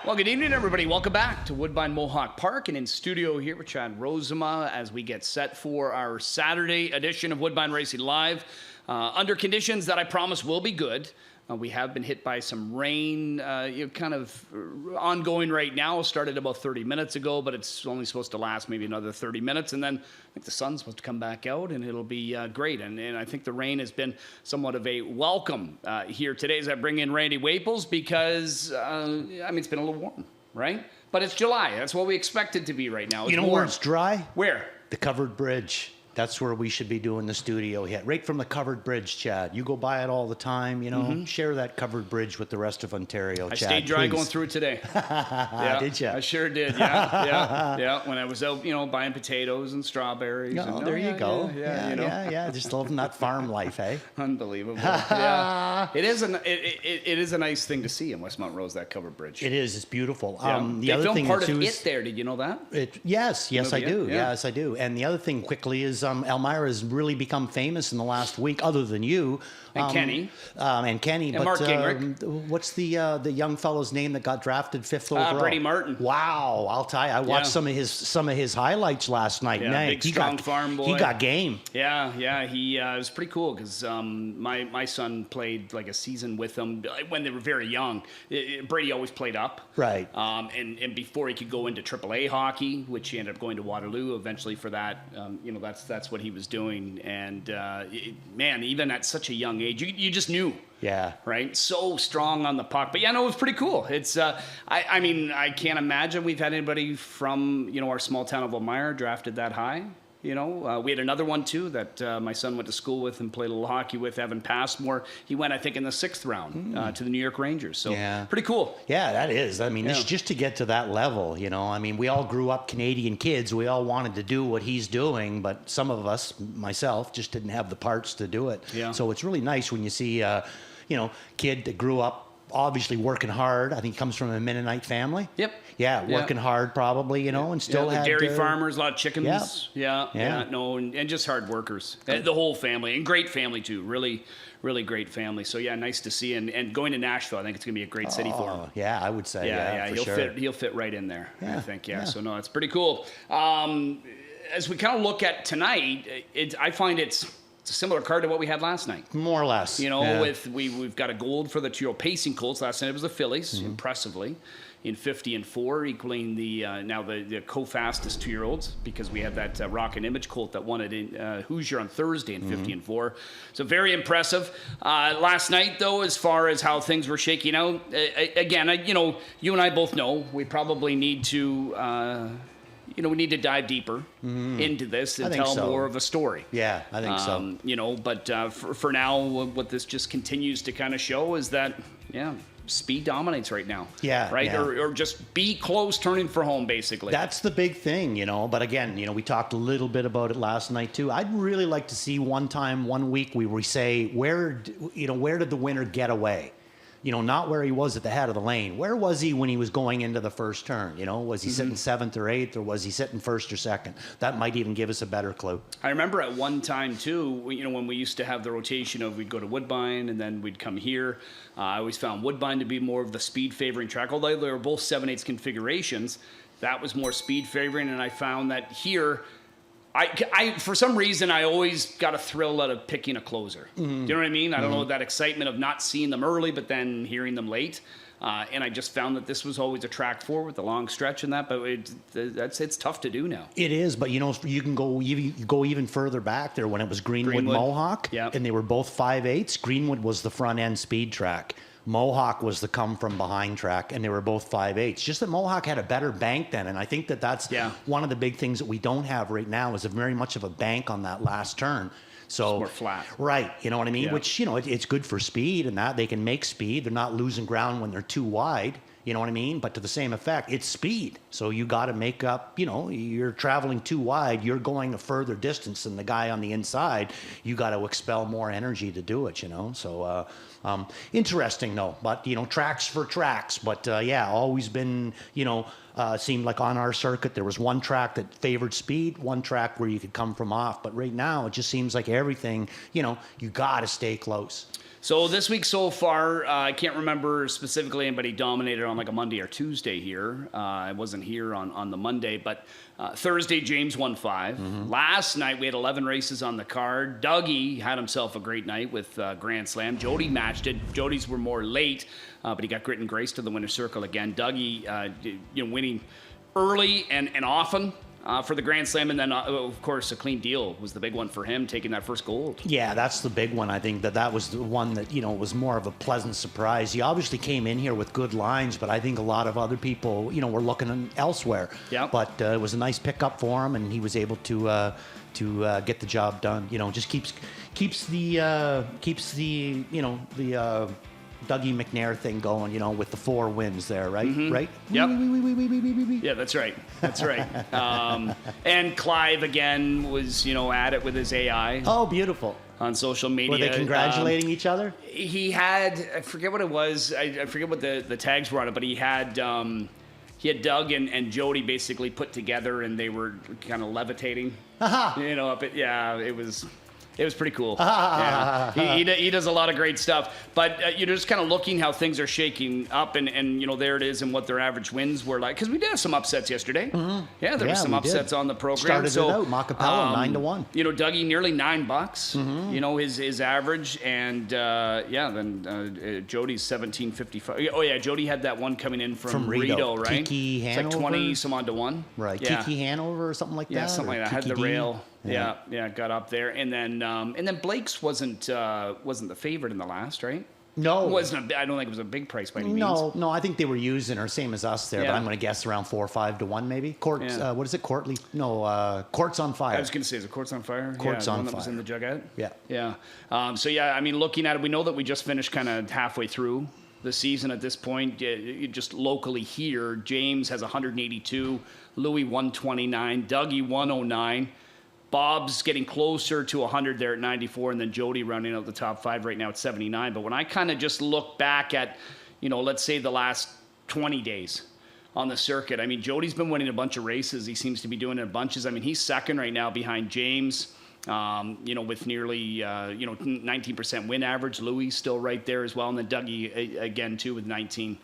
Well, good evening, everybody. Welcome back to Woodbine Mohawk Park and in studio here with Chad Rosema as we get set for our Saturday edition of Woodbine Racing Live. Under conditions that I promise will be good. We have been hit by some rain, kind of ongoing right now. Started about 30 minutes ago, but it's only supposed to last maybe another 30 minutes. And then I think the sun's supposed to come back out and it'll be great. And I think the rain has been somewhat of a welcome here today as I bring in Randy Waples because, it's been a little warm, right? But it's July. That's what we expect it to be right now. You know where it's dry? Where? The covered bridge. That's where we should be doing the studio hit. Right from the covered bridge, Chad. You go by it all the time, Share that covered bridge with the rest of Ontario, Chad. I stayed dry please. Going through it today. Did you? I sure did, yeah. When I was out, buying potatoes and strawberries. There you go. Yeah. Just loving that farm life, eh? Unbelievable. Yeah. It is a nice thing to see in Westmount Rose, that covered bridge. It is. It's beautiful. Yeah. The they other filmed thing part too of is it there. Did you know that? Yes, I do. Yeah. Yes, I do. And the other thing quickly is Elmira has really become famous in the last week, other than you. And Kenny. And Mark Gingrich. What's the young fellow's name that got drafted 5th overall? Brady Martin. Wow, I'll tell you, I watched some of his highlights last night. Yeah, big strong farm boy. He got game. Yeah. He it was pretty cool because my son played like a season with him when they were very young. Brady always played up. Right. And before he could go into AAA hockey, which he ended up going to Waterloo eventually for that. That's what he was doing. And man, even at such a young age, you just knew. Yeah. Right. So strong on the puck. But yeah, no, it was pretty cool. It's I can't imagine we've had anybody from our small town of Elmira drafted that high. We had another one too that my son went to school with and played a little hockey with, Evan Passmore. He went, I think, in the 6th round to the New York Rangers. So pretty cool. Yeah, that is. It's just to get to that level, we all grew up Canadian kids. We all wanted to do what he's doing, but some of us, myself, just didn't have the parts to do it. Yeah. So it's really nice when you see, kid that grew up obviously working hard. I think he comes from a Mennonite family. Yep. Yeah, working hard probably, and still the had dairy farmers, a lot of chickens. Yeah. And just hard workers. The whole family, and great family too. Really, really great family. So yeah, nice to see. And going to Nashville, I think it's gonna be a great city for him. Yeah, I would say. He'll fit right in there. Yeah, I think. Yeah. So no, it's pretty cool. As we kind of look at tonight, I find it's a similar card to what we had last night. More or less. We've got a gold for the 2-year-old pacing Colts. Last night it was the Phillies, impressively, in 50-4, equaling the co-fastest 2-year-olds because we had that Rocket Image Colt that won it in Hoosier on Thursday in 50-4. So very impressive. Last night, though, as far as how things were shaking out, again, you and I both know we probably need to... we need to dive deeper into this and tell more of a story. Yeah, I think so. But for now, what this just continues to kind of show is that, speed dominates right now. Yeah. Right? Yeah. Or just be close, turning for home, basically. That's the big thing, But again, we talked a little bit about it last night, too. I'd really like to see one week where we say, where did the winner get away? Not where he was at the head of the lane. Where was he when he was going into the first turn? Was he sitting 7th or 8th, or was he sitting 1st or 2nd? That might even give us a better clue. I remember at one time, too, when we used to have the rotation of we'd go to Woodbine and then we'd come here. I always found Woodbine to be more of the speed favoring track. Although they were both 7/8 configurations, that was more speed favoring. And I found that here... I for some reason, I always got a thrill out of picking a closer. Do you know what I mean? I don't know, that excitement of not seeing them early, but then hearing them late. And I just found that this was always a track forward with a long stretch and that, but it's tough to do now. It is, but you can go even further back there when it was Greenwood. Mohawk, and they were both 5/8. Greenwood was the front end speed track. Mohawk was the come from behind track, and they were both 5/8. Just that Mohawk had a better bank then, and I think that's one of the big things that we don't have right now is very much of a bank on that last turn. So it's more flat. Right, you know what I mean? Yeah. Which, it's good for speed and that. They can make speed. They're not losing ground when they're too wide. You know what I mean? But to the same effect, it's speed. So you got to make up, you're traveling too wide. You're going a further distance than the guy on the inside. You got to expel more energy to do it, So Interesting though, but tracks for tracks. But always been, seemed like on our circuit there was one track that favored speed, one track where you could come from off. But right now it just seems like everything, you got to stay close. So this week so far, I can't remember specifically anybody dominated on like a Monday or Tuesday here. I wasn't here on the Monday, but Thursday, James won 5. Mm-hmm. Last night, we had 11 races on the card. Dougie had himself a great night with Grand Slam. Jody matched it. Jody's were more late, but he got grit and grace to the winner's circle again. Dougie, winning early and often. For the Grand Slam, and then, of course, a clean deal was the big one for him, taking that first gold. Yeah, that's the big one. I think that was the one that, was more of a pleasant surprise. He obviously came in here with good lines, but I think a lot of other people, were looking elsewhere. Yeah. But it was a nice pickup for him, and he was able to get the job done. Just keeps the Dougie McNair thing going, with the 4 wins there, right? Mm-hmm. Right? Yep. Yeah, that's right. That's right. And Clive, again, was, at it with his AI. Oh, beautiful. On social media. Were they congratulating each other? He had, I forget what it was. I forget what the tags were on it, but he had Doug and Jody basically put together, and they were kind of levitating. Up at, it was pretty cool. Yeah. He does a lot of great stuff. But you're just kind of looking how things are shaking up, and there it is and what their average wins were like. Because we did have some upsets yesterday. Mm-hmm. Yeah, there were some upsets on the program. Started it out, Macapella, 9-1. Dougie, nearly $9. Mm-hmm. His average. And, then Jody's 17.55. Oh, yeah, Jody had that one coming in from Rito, right? Kiki Hanover. It's like 20 some odd to 1. Right. Yeah. Kiki Hanover or something like that? Yeah, something like that. Had the D. rail. Yeah, got up there, and then Blake's wasn't the favorite in the last, right? No, it wasn't. I don't think it was a big price by any means. No, I think they were using her same as us there, but I'm going to guess around 4 or 5 to 1 maybe. Courts, what is it? Courtly? No, Courts on Fire. I was going to say, is it Courts on Fire? Courts on Fire. That was in the Jugette. Yeah. Looking at it, we know that we just finished kind of halfway through the season at this point. Just locally here, James has 182, Louis 129, Dougie 109. Bob's getting closer to 100 there at 94, and then Jody running out the top 5 right now at 79. But when I kind of just look back at, let's say the last 20 days on the circuit, Jody's been winning a bunch of races. He seems to be doing it in bunches. He's second right now behind James, with nearly, 19% win average. Louis still right there as well. And then Dougie, again, too, with 19%.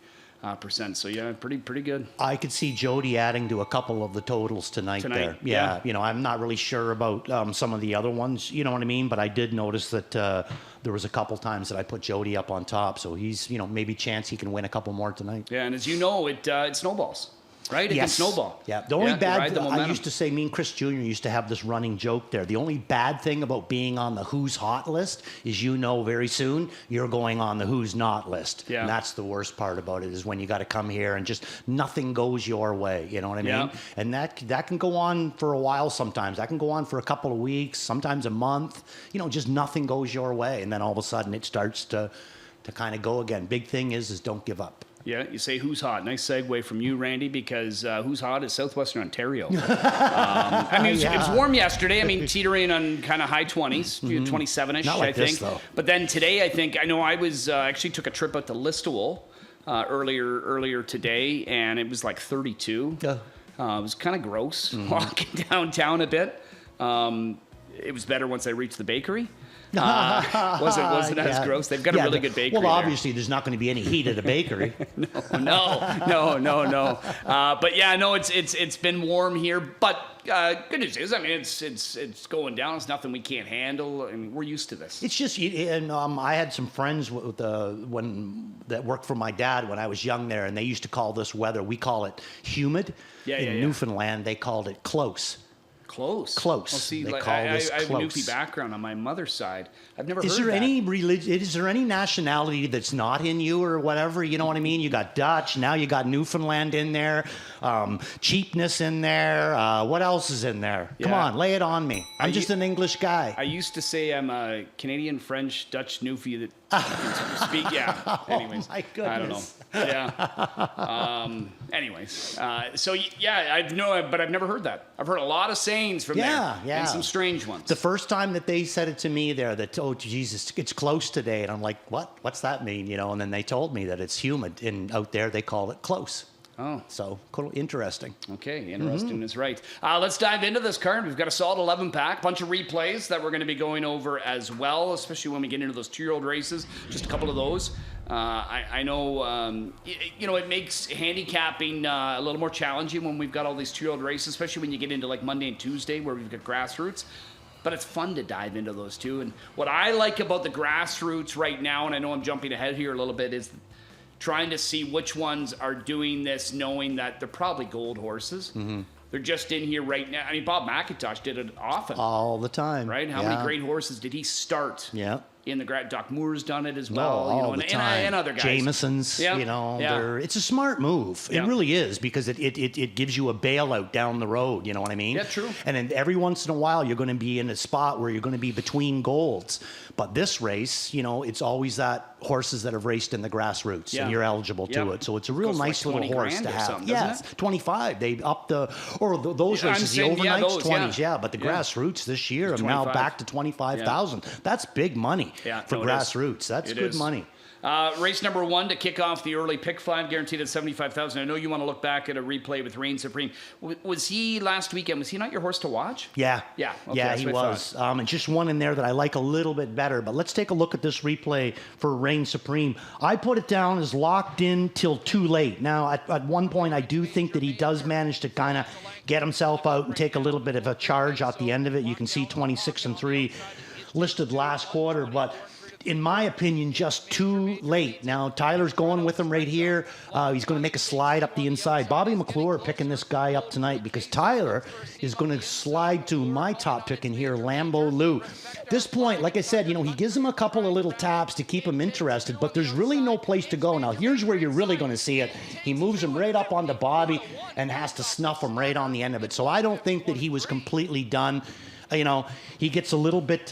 So pretty good. I could see Jody adding to a couple of the totals tonight there. Yeah. I'm not really sure about some of the other ones, you know what I mean? But I did notice that there was a couple times that I put Jody up on top. So he's, maybe chance he can win a couple more tonight. Yeah, and as you know, it snowballs. Right? It can snowball. Yeah. The only bad I used to say, me and Chris Jr. used to have this running joke there. The only bad thing about being on the Who's Hot list is very soon you're going on the Who's Not list. Yeah. And that's the worst part about it, is when you got to come here and just nothing goes your way. You know what I mean? Yeah. And that can go on for a while sometimes. That can go on for a couple of weeks, sometimes a month. just nothing goes your way. And then all of a sudden it starts to kind of go again. Big thing is don't give up. Yeah, you say Who's Hot. Nice segue from you, Randy, because Who's Hot is Southwestern Ontario. It was warm yesterday. Teetering on kind of high 20s, 27-ish, Not like I think. This, though. But then today, I was actually took a trip out to Listowel earlier today, and it was like 32. It was kind of gross walking downtown a bit. It was better once I reached the bakery. Wasn't as gross. They've got a really good bakery. Well, obviously, there's not going to be any heat at a bakery. No. It's been warm here, but good news is, it's going down. It's nothing we can't handle, and we're used to this. It's just, and I had some friends that worked for my dad when I was young there, and they used to call this weather. We call it humid. In Newfoundland, they called it close. Close. Well, see, I have a Newfie background on my mother's side. I've never heard of that. Is there any nationality that's not in you or whatever? You know what I mean? You got Dutch. Now you got Newfoundland in there. Cheapness in there. What else is in there? Come on, lay it on me. I'm just an English guy. I used to say I'm a Canadian, French, Dutch, Newfie that Yeah. Anyways, oh my goodness. I don't know. Yeah. Anyways, so yeah, I've never heard that. I've heard a lot of sayings from there, and some strange ones. The first time that they said it to me, there, that oh Jesus, it's close today, and I'm like, what? What's that mean? And then they told me that it's humid, and out there they call it close. Oh. So, interesting. Okay, interesting is right. Let's dive into this card. We've got a solid 11-pack, bunch of replays that we're going to be going over as well, especially when we get into those 2-year-old races, just a couple of those. I know, it makes handicapping a little more challenging when we've got all these 2-year-old races, especially when you get into like Monday and Tuesday where we've got grassroots. But it's fun to dive into those too. And what I like about the grassroots right now, and I know I'm jumping ahead here a little bit, is trying to see which ones are doing this knowing that they're probably gold horses. Mm-hmm. They're just in here right now. I mean, Bob McIntosh did it often. All the time. Right? How many great horses did he start? Yeah. In the Doc Moore's done it as well. The time. And other guys. Jameson's, it's a smart move. It really is, because it gives you a bailout down the road. You know what I mean? Yeah, true. And then every once in a while, you're going to be in a spot where you're going to be between golds. But this race, it's always that horses that have raced in the grassroots, and you're eligible to it. So it's a real nice little horse to have. Yes, 25. They upped those races, the overnights, 20s. But the grassroots this year are now back to 25,000. That's big money for grassroots. That's good money. Race number 1 to kick off the early pick 5, guaranteed at 75,000. I know you want to look back at a replay with Reign Supreme. Was he last weekend? Was he not your horse to watch? Yeah. Yeah. Okay, yeah, he was. And just one in there that I like a little bit better. But let's take a look at this replay for Reign Supreme. I put it down as locked in till too late. Now, at one point, I do think that he does manage to kind of get himself out and take a little bit of a charge at the end of it. You can see 26-3 listed last quarter, but in my opinion, just too late. Now, Tyler's going with him right here. He's going to make a slide up the inside. Bobby McClure picking this guy up tonight because Tyler is going to slide to my top pick in here, Lambeau Lou. At this point, like I said, he gives him a couple of little taps to keep him interested, but there's really no place to go. Now, here's where you're really going to see it. He moves him right up onto Bobby and has to snuff him right on the end of it. So I don't think that he was completely done. He gets a little bit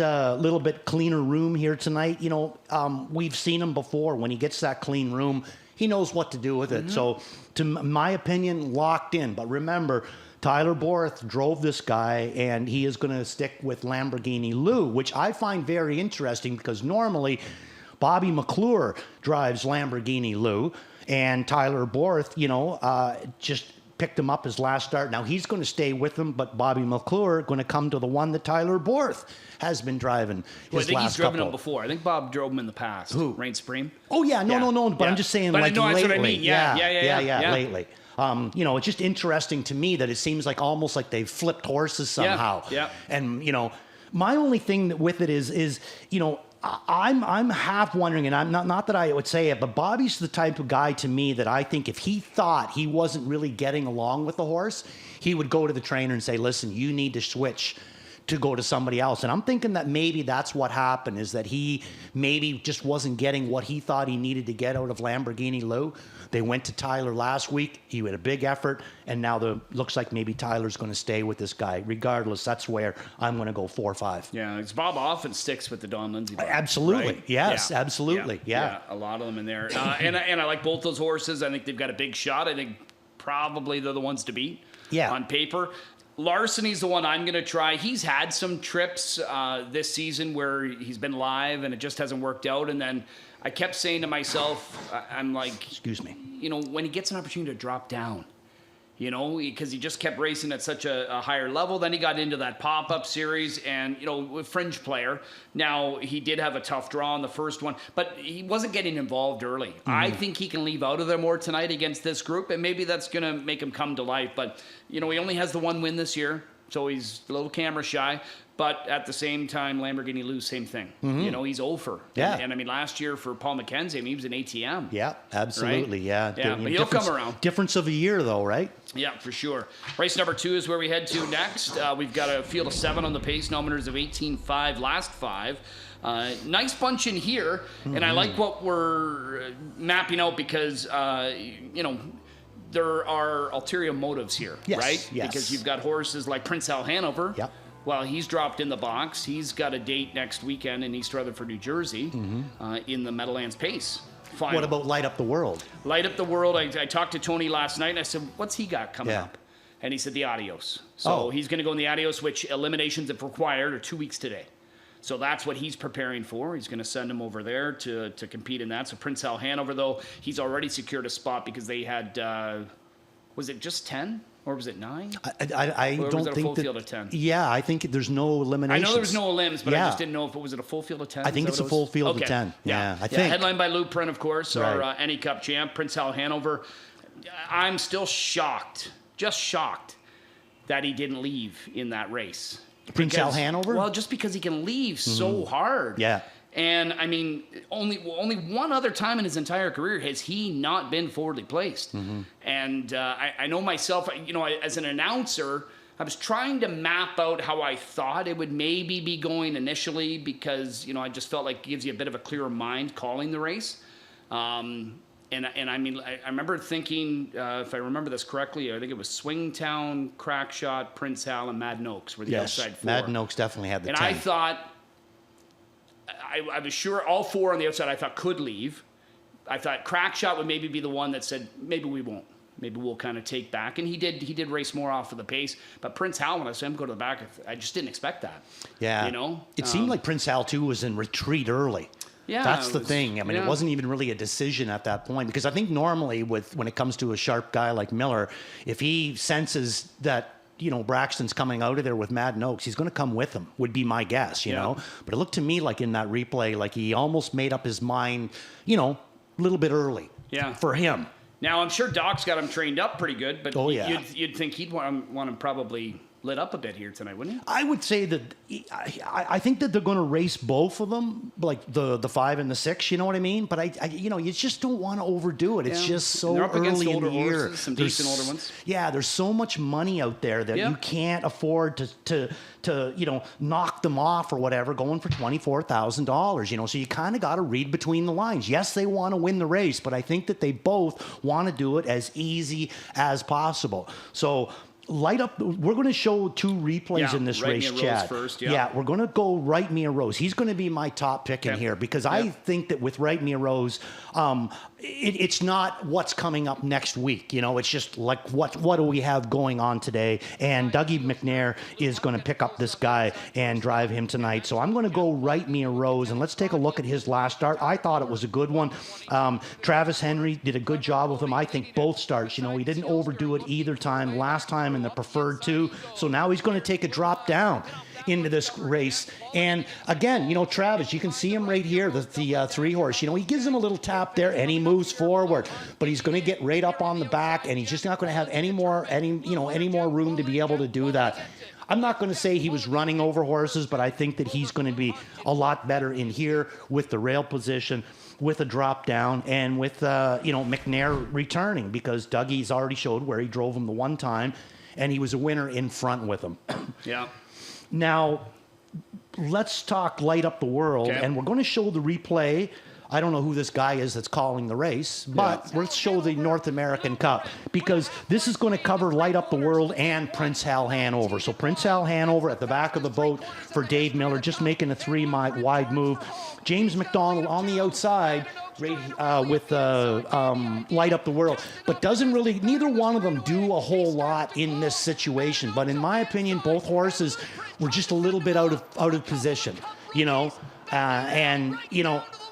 cleaner room here tonight. We've seen him before. When he gets that clean room, he knows what to do with it. Mm-hmm. So, to my opinion, locked in. But remember, Tyler Borth drove this guy, and he is going to stick with Lamborghini Lou, which I find very interesting because normally Bobby McClure drives Lamborghini Lou, and Tyler Borth, just picked him up his last start. Now he's going to stay with him, but Bobby McClure going to come to the one that Tyler Borth has been driving. I think he's driven him before. I think Bob drove him in the past. Who? Reign Supreme. Oh yeah, no. But I'm just saying, but lately. That's what I mean. Yeah, lately. It's just interesting to me that it seems like almost like they've flipped horses somehow. Yeah. And my only thing with it is I'm half wondering, and I'm not that I would say it, but Bobby's the type of guy to me that I think if he thought he wasn't really getting along with the horse, he would go to the trainer and say, listen, you need to switch to go to somebody else. And I'm thinking that maybe that's what happened, is that he maybe just wasn't getting what he thought he needed to get out of Lamborghini Lou. They went to Tyler last week. He had a big effort, and now looks like maybe Tyler's going to stay with this guy. Regardless, that's where I'm going to go 4-5. Yeah, because Bob often sticks with the Don Lindsay bar, absolutely, right? Yes, absolutely, yeah. A lot of them in there. And I like both those horses. I think they've got a big shot. I think probably they're the ones to beat on paper. Larceny's the one I'm going to try. He's had some trips this season where he's been live and it just hasn't worked out. And then I kept saying to myself, I'm like, excuse me, when he gets an opportunity to drop down, because he just kept racing at such a higher level. Then he got into that pop-up series and, with fringe player. Now, he did have a tough draw on the first one, but he wasn't getting involved early. Mm-hmm. I think he can leave out of there more tonight against this group, and maybe that's going to make him come to life. But, he only has the one win this year, so he's a little camera shy. But at the same time, Lamborghini Lou, same thing. Mm-hmm. He's over. Yeah. And I mean, last year for Paul McKenzie, he was an ATM. Yeah, absolutely. Right? Yeah. But he'll come around. Difference of a year, though, right? Yeah, for sure. Race number 2 is where we head to next. We've got a field of 7 on the pace, nominators of 18-5, last 5. Nice bunch in here, and I like what we're mapping out because, there are ulterior motives here, right? Yes. Because you've got horses like Prince Al Hanover. Yep. Well, he's dropped in the box. He's got a date next weekend in East Rutherford, New Jersey, in the Meadowlands Pace final. What about Light Up the World? Light Up the World. I talked to Tony last night, and I said, what's he got coming up? And he said the Adios. So he's going to go in the Adios, which eliminations, if required, are 2 weeks today. So that's what he's preparing for. He's going to send him over there to compete in that. So Prince Hal Hanover, though, he's already secured a spot because they had, was it just 10? Or was it 9? I or don't was it a think full field of 10? Yeah, I think there's no eliminations. I know there was no elims, but I just didn't know if it was a full field of 10. I think it's a full field of 10. Yeah, I think. Headlined by Lou Print, of course, our NE Cup champ, Prince Hal Hanover. I'm still shocked, just shocked, that he didn't leave in that race. Prince Hal Hanover? Well, just because he can leave so hard. Yeah. And, I mean, only one other time in his entire career has he not been forwardly placed. And I know myself, as an announcer, I was trying to map out how I thought it would maybe be going initially because, I just felt like it gives you a bit of a clearer mind calling the race. And I mean, I remember thinking, if I remember this correctly, I think it was Swingtown, Crackshot, Prince Hal, and Madden Oaks were the outside four. Madden Oaks definitely had the 10. And I thought... I was sure all 4 on the outside I thought could leave. I thought Crackshot would maybe be the one that said, maybe we won't. Maybe we'll kind of take back. And he did race more off of the pace. But Prince Hal, when I saw him go to the back, I just didn't expect that. Yeah. It seemed like Prince Hal, too, was in retreat early. Yeah. That's the thing. I mean, it wasn't even really a decision at that point. Because I think normally when it comes to a sharp guy like Miller, if he senses that, Braxton's coming out of there with Madden Oaks, he's going to come with him, would be my guess, you know. But it looked to me like in that replay, like he almost made up his mind, a little bit early for him. Now, I'm sure Doc's got him trained up pretty good, but you'd think he'd want him probably lit up a bit here tonight, wouldn't you? I would say that I think that they're going to race both of them, like the 5 and the 6. You know what I mean? But I you just don't want to overdo it. It's just so early in the year. Horses, some decent older ones. Yeah, there's so much money out there that you can't afford to knock them off or whatever, going for $24,000. So you kind of got to read between the lines. Yes, they want to win the race, but I think that they both want to do it as easy as possible. So. Light Up. We're going to show 2 replays in this race, Chad. First, we're going to go Write Me a Rose. He's going to be my top pick in here because I think that with Write Me a Rose, it's not what's coming up next week. It's just like what do we have going on today? And Dougie McNair is going to pick up this guy and drive him tonight. So I'm going to go Write Me a Rose, and let's take a look at his last start. I thought it was a good one. Travis Henry did a good job with him. I think both starts. He didn't overdo it either time. Last time in the preferred 2. So now he's going to take a drop down into this race. And again, Travis, you can see him right here, the 3-horse. He gives him a little tap there and he moves forward, but he's going to get right up on the back and he's just not going to have any more room to be able to do that. I'm not going to say he was running over horses, but I think that he's going to be a lot better in here with the rail position, with a drop down, and with McNair returning because Dougie's already showed where he drove him the one time, and he was a winner in front with him. Now, let's talk Light Up the World, and we're going to show the replay. I don't know who this guy is that's calling the race, but let's show the North American Cup because this is going to cover Light Up the World and Prince Hal Hanover. So Prince Hal Hanover at the back of the boat for Dave Miller, just making a 3-wide move. James McDonald on the outside with Light Up the World, but neither one of them do a whole lot in this situation. But in my opinion, both horses were just a little bit out of position,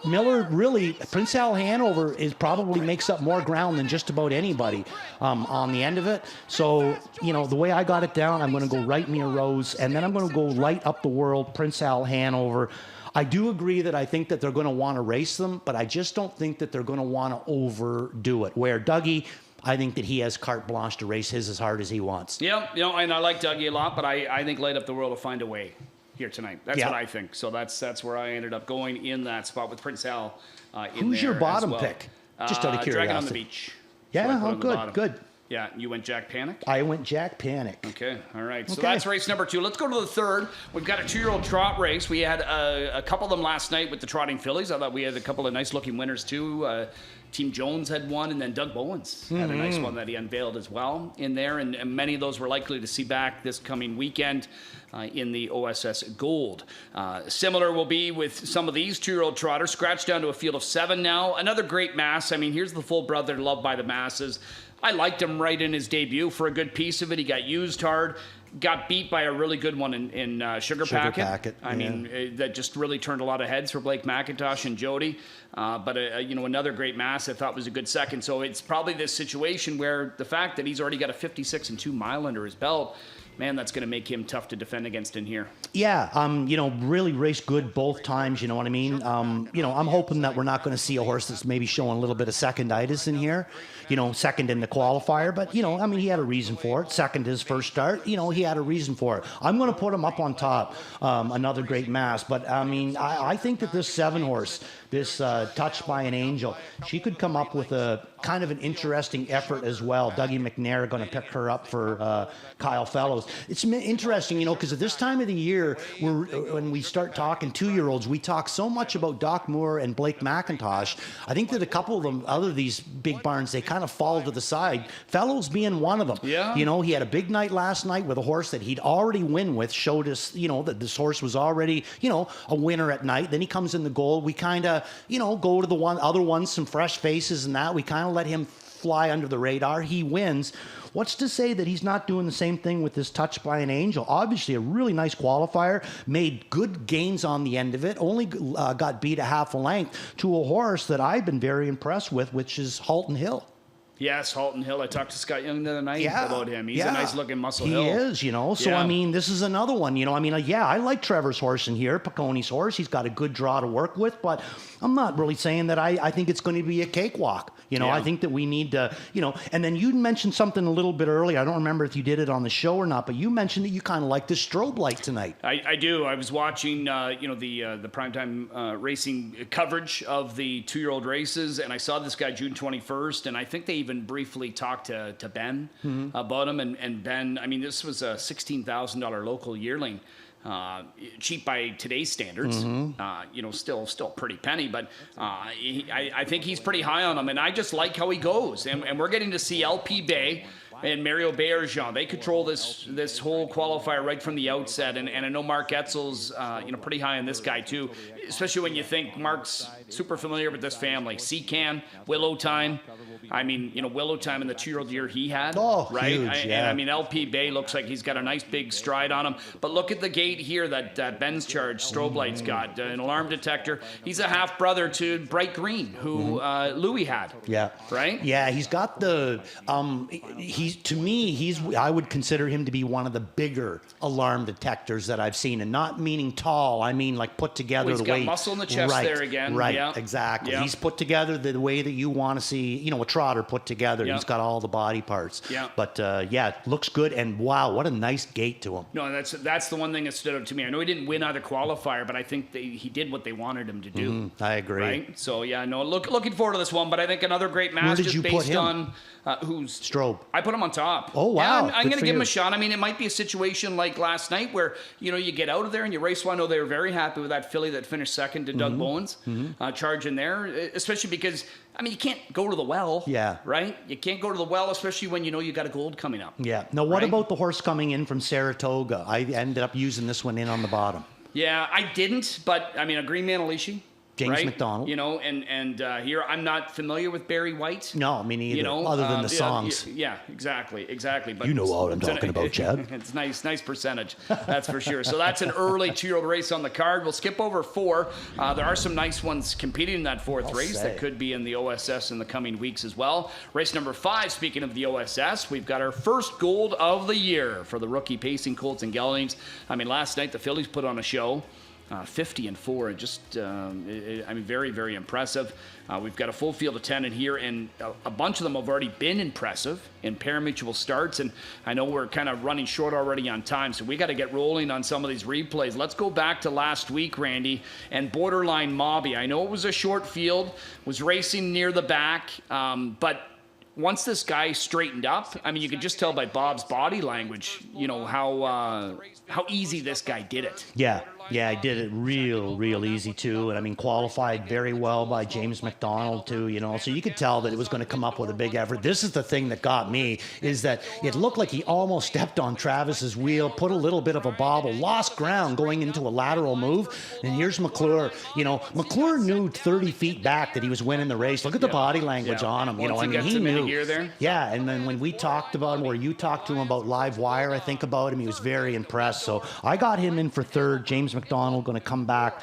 Miller really, Prince Hal Hanover probably makes up more ground than just about anybody on the end of it. So, the way I got it down, I'm going to go Write Me a Rose, and then I'm going to go Light Up the World, Prince Hal Hanover. I do agree that I think that they're going to want to race them, but I just don't think that they're going to want to overdo it. Where Dougie, I think that he has carte blanche to race his as hard as he wants. Yeah, and I like Dougie a lot, but I think Light Up the World will find a way here tonight. That's what I think. So that's where I ended up going in that spot with Prince Hal Who's your bottom pick? Just out of curiosity. Dragon on the Beach. Yeah, so good. Yeah, you went Jack Panic? I went Jack Panic. Okay, all right. So that's race number 2. Let's go to the third. We've got a 2-year-old trot race. We had a couple of them last night with the trotting fillies. I thought we had a couple of nice-looking winners, too. Team Jones had one, and then Doug Bowens had a nice one that he unveiled as well in there, and many of those we're likely to see back this coming weekend in the OSS Gold. Similar will be with some of these 2-year-old trotters, scratched down to a field of 7 now. Another great mass. I mean, here's the full brother loved by the masses. I liked him right in his debut for a good piece of it. He got used hard. Got beat by a really good one in Sugar Packet. I mean, that just really turned a lot of heads for Blake McIntosh and Jody. But another great mass I thought was a good second. So it's probably this situation where the fact that he's already got a 56 and 2 mile under his belt, man, that's going to make him tough to defend against in here. Yeah, really raced good both times, you know what I mean? I'm hoping that we're not going to see a horse that's maybe showing a little bit of seconditis in here, second in the qualifier. But, he had a reason for it. Second his first start, he had a reason for it. I'm going to put him up on top, another great mass. But, I think that this 7 horse, this Touched by an Angel, she could come up with a kind of an interesting effort as well. Dougie McNair going to pick her up for Kyle Fellows. It's interesting, because at this time of the year, when we start talking 2-year-olds, we talk so much about Doc Moore and Blake McIntosh. I think that a couple of them, other these big barns, they kind of fall to the side. Fellows being one of them. Yeah. He had a big night last night with a horse that he'd already win with, showed us, that this horse was already, a winner at night. Then he comes in the gold. We kind of, go to the other ones, some fresh faces and that. We kind of let him fly under the radar. He wins. What's to say that he's not doing the same thing with this Touched by an Angel? Obviously, a really nice qualifier, made good gains on the end of it, only got beat a half a length to a horse that I've been very impressed with, which is Halton Hill. Yes, Halton Hill. I talked to Scott Young the other night about him. He's a nice-looking Muscle Hill. He is, So, this is another one. I like Trevor's horse in here, Picconi's horse. He's got a good draw to work with, but I'm not really saying that I think it's going to be a cakewalk. I think that we need to, and then you mentioned something a little bit earlier. I don't remember if you did it on the show or not, but you mentioned that you kind of like the strobe light tonight. I do. I was watching, the primetime racing coverage of the 2-year-old races, and I saw this guy June 21st, and I think they even briefly talked to Ben about him, and Ben, this was a $16,000 local yearling. Cheap by today's standards, still pretty penny, but I think he's pretty high on him, and I just like how he goes. And we're getting to see LP Bay and Mario Bergeron. They control this whole qualifier right from the outset, and I know Mark Etzel's pretty high on this guy too, especially when you think Mark's super familiar with this family. Seacan, Willow Time. Willow Time in the 2-year-old year he had, right? Huge, And LP Bay looks like he's got a nice big stride on him. But look at the gate here that Ben's Charge strobe light's got, an alarm detector. He's a half brother to Bright Green, who Louis had. Yeah. Right? Yeah, he's got the. I would consider him to be one of the bigger alarm detectors that I've seen, and not meaning tall. I mean like put together he's the got way. Muscle in the chest there again. Right. Yeah. Exactly. Yeah. He's put together the way that you want to see. A trotter put together. Yeah. He's got all the body parts. Yeah. But looks good, and wow, what a nice gait to him. No, that's the one thing that stood out to me. I know he didn't win either qualifier, but I think he did what they wanted him to do. I agree. Right? So looking forward to this one. But I think another great match just based on who's Strobe. I put him on top. Oh wow! Yeah, I'm going to give him a shot. It might be a situation like last night where you get out of there and you race one. I know they were very happy with that filly that finished second to Doug Bowens, charging there, especially because. You can't go to the well. Yeah. Right? You can't go to the well, especially when you got a gold coming up. Yeah. Now, what about the horse coming in from Saratoga? I ended up using this one in on the bottom. Yeah, I didn't, but, a Green Manalishi. James right? McDonald. And here I'm not familiar with Barry White. No, me neither. Other than the songs. Yeah, exactly. But you know what I'm talking about, Chad. It's nice percentage, that's for sure. So that's an early 2-year-old race on the card. We'll skip over 4. There are some nice ones competing in that 4th race that could be in the OSS in the coming weeks as well. Race number 5, speaking of the OSS, we've got our first gold of the year for the rookie pacing colts and geldings. Last night the fillies put on a show. 50 and 4, and just very, very impressive. We've got a full field of 10 in here, and a bunch of them have already been impressive in pari-mutuel starts, and I know we're kind of running short already on time, so we got to get rolling on some of these replays. Let's go back to last week, Randy, and Borderline Mobby. I know it was a short field, was racing near the back, but once this guy straightened up, you could just tell by Bob's body language, how easy this guy did it. Yeah. Yeah, I did it real easy too. And I mean, qualified very well by James McDonald too, you know. So you could tell that it was going to come up with a big effort. This is the thing that got me, is that it looked like he almost stepped on Travis's wheel, put a little bit of a bobble, lost ground going into a lateral move. And here's McClure. You know, McClure knew 30 feet back that he was winning the race. Look at the body language on him. You know, I mean, he knew. Yeah, and then when we talked about him, or you talked to him about Live Wire, I think about him, he was very impressed. So I got him in for third. James McDonald going to come back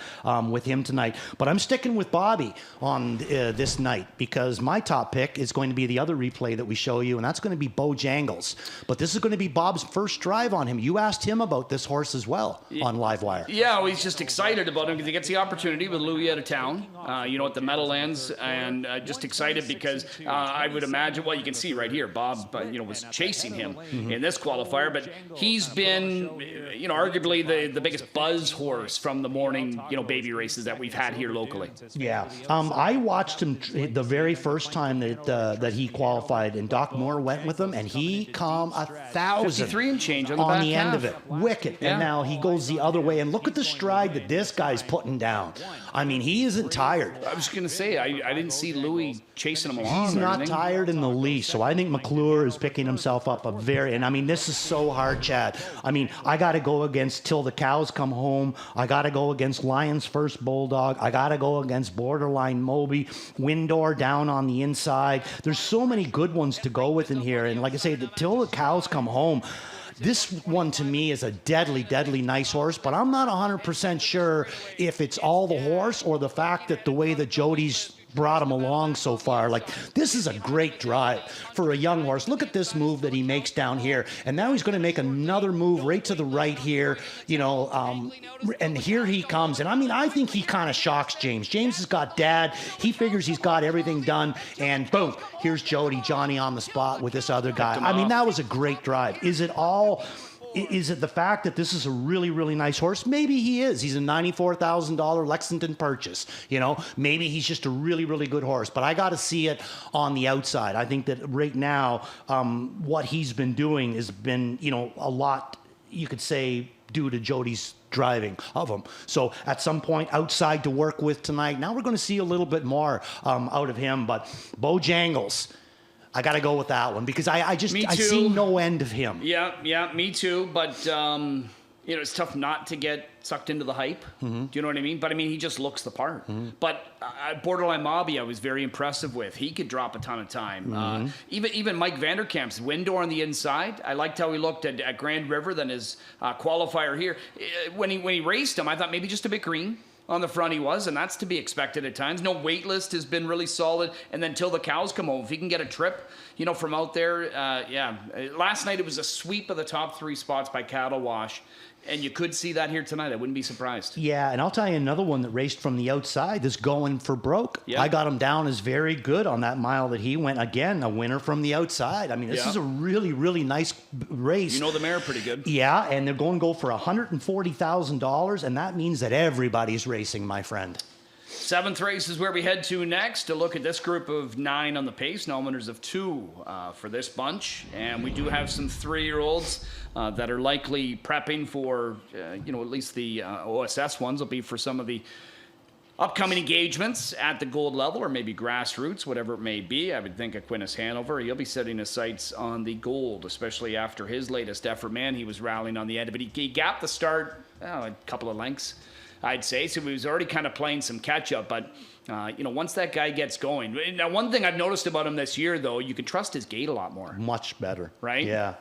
with him tonight. But I'm sticking with Bobby on this night, because my top pick is going to be the other replay that we show you, and that's going to be Bojangles. But this is going to be Bob's first drive on him. You asked him about this horse as well on Live Wire. Yeah, well, he's just excited about him because he gets the opportunity with Louis out of town, you know, at the Meadowlands, and just excited because I would imagine, well, you can see right here, Bob, you know, was chasing him in this qualifier, but he's been, you know, arguably the biggest buzz horse from the morning, you know, baby races that we've had here locally. Yeah, I watched him the very first time that he qualified, and Doc Moore went with him, and he come 1,000 53 and change on the on back the half. end of it, wicked. Yeah. And now he goes the other way, and look at the stride that this guy's putting down. I mean, he isn't tired. I was going to say, I didn't see Louis chasing him along. He's not tired in the least. So I think McClure is picking himself up and I mean, this is so hard, Chad. I mean, I got to go against Till the Cows Come Home. I got to go against Lions First Bulldog. I got to go against Borderline Moby, Windor down on the inside. There's so many good ones to go with in here. And like I say, Till the Cows Come Home, this one to me is a deadly nice horse, but I'm not 100% sure if it's all the horse or the fact that the way that Jody's brought him along so far. Like, this is a great drive for a young horse. Look at this move that he makes down here, and now he's going to make another move right to the right here, you know, and here he comes. And I mean, I think he kind of shocks James. James has got dad. He figures he's got everything done, and boom, here's Johnny on the spot with this other guy. I mean, that was a great drive. Is it the fact that this is a really nice horse? Maybe he is. He's a $94,000 Lexington purchase. You know, maybe he's just a really good horse. But I got to see it on the outside. I think that right now, what he's been doing has been, you know, a lot, you could say, due to Jody's driving of him. So at some point outside to work with tonight. Now we're going to see a little bit more out of him. But Bojangles, I got to go with that one because I see no end of him. Yeah, me too. But, you know, it's tough not to get sucked into the hype. Do you know what I mean? But, I mean, he just looks the part. But Borderline Mobby, I was very impressive with. He could drop a ton of time. Even Mike Vanderkamp's Windor on the inside. I liked how he looked at Grand River than his qualifier here. When he raced him, I thought maybe just a bit green. On the front he was, and that's to be expected at times. No wait list has been really solid, and then Till the Cows Come Home. If he can get a trip, you know, from out there, yeah. Last night it was a sweep of the top 3 spots by Cattle Wash, and you could see that here tonight. I wouldn't be surprised. Yeah, and I'll tell you another one that raced from the outside that's going for broke. Yeah. I got him down as very good on that mile that he went. Again, a winner from the outside. I mean, this is a really nice race. You know the mare pretty good. Yeah, and they're going to go for $140,000, and that means that everybody's racing, my friend. 7th race is where we head to next to look at this group of 9 on the pace. No winners of 2 for this bunch. And we do have some 3-year-olds that are likely prepping for, you know, at least the OSS ones will be for some of the upcoming engagements at the gold level or maybe grassroots, whatever it may be. I would think Aquinas Hanover, he'll be setting his sights on the gold, especially after his latest effort. Man, he was rallying on the end, but he gapped the start a couple of lengths, I'd say. So he was already kind of playing some catch-up. But, you know, once that guy gets going. Now, one thing I've noticed about him this year, though, you can trust his gait a lot more. Much better. Right? Yeah.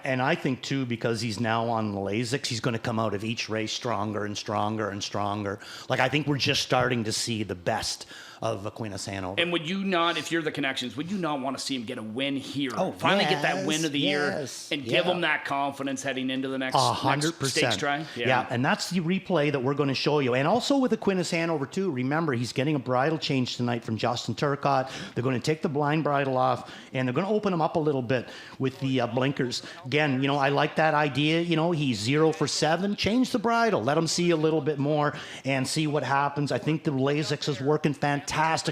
And I think, too, because he's now on the Lasix, he's going to come out of each race stronger and stronger and stronger. Like, I think we're just starting to see the best of Aquinas Hanover. And would you not, if you're the Connections, would you not want to see him get a win here? Oh, finally get that win of the year and give him that confidence heading into the next 100% stakes try? Yeah, and that's the replay that we're going to show you. And also with Aquinas Hanover, too, remember, he's getting a bridle change tonight from Justin Turcott. They're going to take the blind bridle off, and they're going to open him up a little bit with the blinkers. Again, you know, I like that idea. You know, he's 0 for 7. Change the bridle. Let him see a little bit more and see what happens. I think the Lasix is working fantastic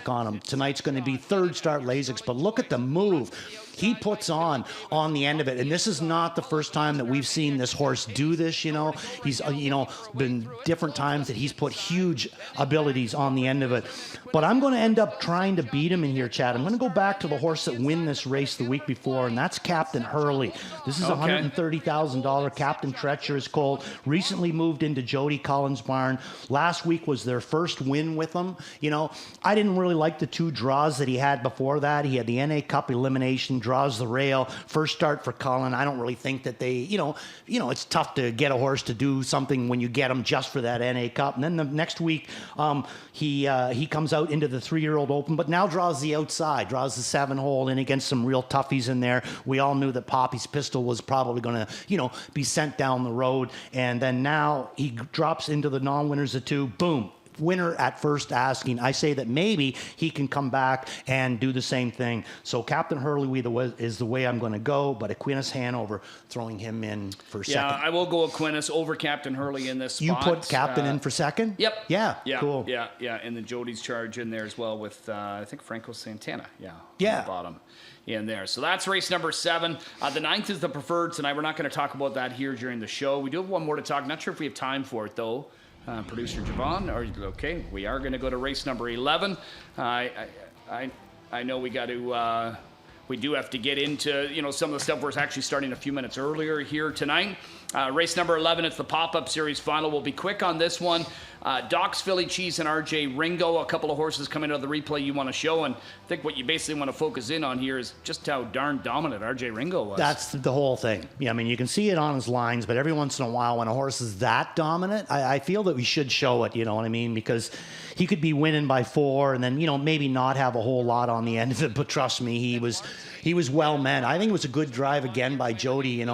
on him. Tonight's going to be 3rd start Lasix, but look at the move. he puts on the end of it. And this is not the first time that we've seen this horse do this, you know. He's, been different times that he's put huge abilities on the end of it. But I'm going to end up trying to beat him in here, Chad. I'm going to go back to the horse that won this race the week before, and that's Captain Hurley. This is $130,000. Captain Treacherous Colt. Recently moved into Jody Collins' barn. Last week was their first win with him. You know, I didn't really like the 2 draws that he had before that. He had the NA Cup elimination, draws the rail, first start for Cullen. I don't really think that they, it's tough to get a horse to do something when you get him just for that NA Cup. And then the next week, he comes out into the 3-year-old open, but now draws the outside, draws the 7-hole in against some real toughies in there. We all knew that Poppy's Pistol was probably going to, be sent down the road. And then now he drops into the non-winners of 2. Boom. Winner at first asking. I say that maybe he can come back and do the same thing. So Captain Hurley is the way I'm going to go, but Aquinas Hanover, throwing him in for second. Yeah, I will go Aquinas over Captain Hurley in this spot. You put Captain in for second? Yep. Yeah, cool. Yeah, and then Jody's charge in there as well with, I think, Franco Santana. On the bottom in there. So that's race number 7. The 9th is the preferred tonight. We're not going to talk about that here during the show. We do have one more to talk. Not sure if we have time for it, though. Producer Javon, okay, we are going to go to race number 11. I know we got to, we do have to get into, some of the stuff we're actually starting a few minutes earlier here tonight. Race number 11, it's the pop-up series final. We'll be quick on this one. Doc's Philly Cheese and RJ Ringo, a couple of horses coming out of the replay you want to show. And I think what you basically want to focus in on here is just how darn dominant RJ Ringo was. That's the whole thing. Yeah, I mean, you can see it on his lines, but every once in a while when a horse is that dominant, I feel that we should show it, you know what I mean? Because he could be winning by 4 and then, maybe not have a whole lot on the end of it. But trust me, he was well meant. I think it was a good drive again by Jody.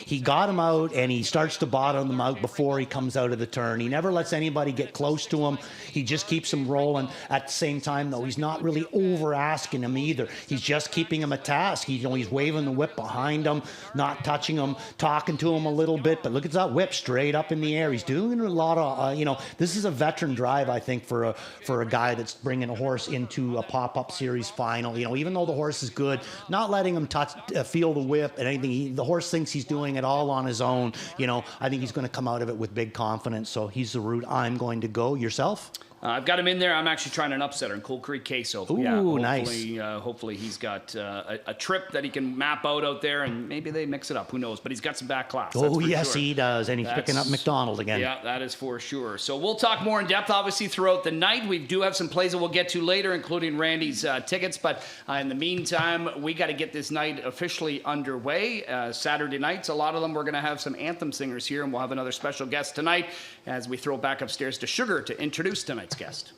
He got him out and he starts to bottom him out before he comes out of the turn. He never lets anybody get close to him. He just keeps him rolling. At the same time, though, he's not really over asking him either. He's just keeping him a task. He's waving the whip behind him, not touching him, talking to him a little bit. But look at that whip straight up in the air. He's doing a lot of, this is a veteran drive, I think, for a guy that's bringing a horse into a pop-up series final. Even though the horse is good, not letting him touch, feel the whip and anything. The horse thinks he's doing it all on his own. I think he's going to come out of it with big confidence. So he's the route I'm going to go. Yourself? I've got him in there. I'm actually trying an upsetter in Cold Creek Queso. Ooh, nice. Hopefully he's got a trip that he can map out there, and maybe they mix it up. Who knows? But he's got some back class. Oh, yes, sure. He does. And he's picking up McDonald again. Yeah, that is for sure. So we'll talk more in depth, obviously, throughout the night. We do have some plays that we'll get to later, including Randy's tickets. But in the meantime, we got to get this night officially underway. Saturday nights, a lot of them, we're going to have some anthem singers here, and we'll have another special guest tonight as we throw back upstairs to Sugar to introduce tonight's guest.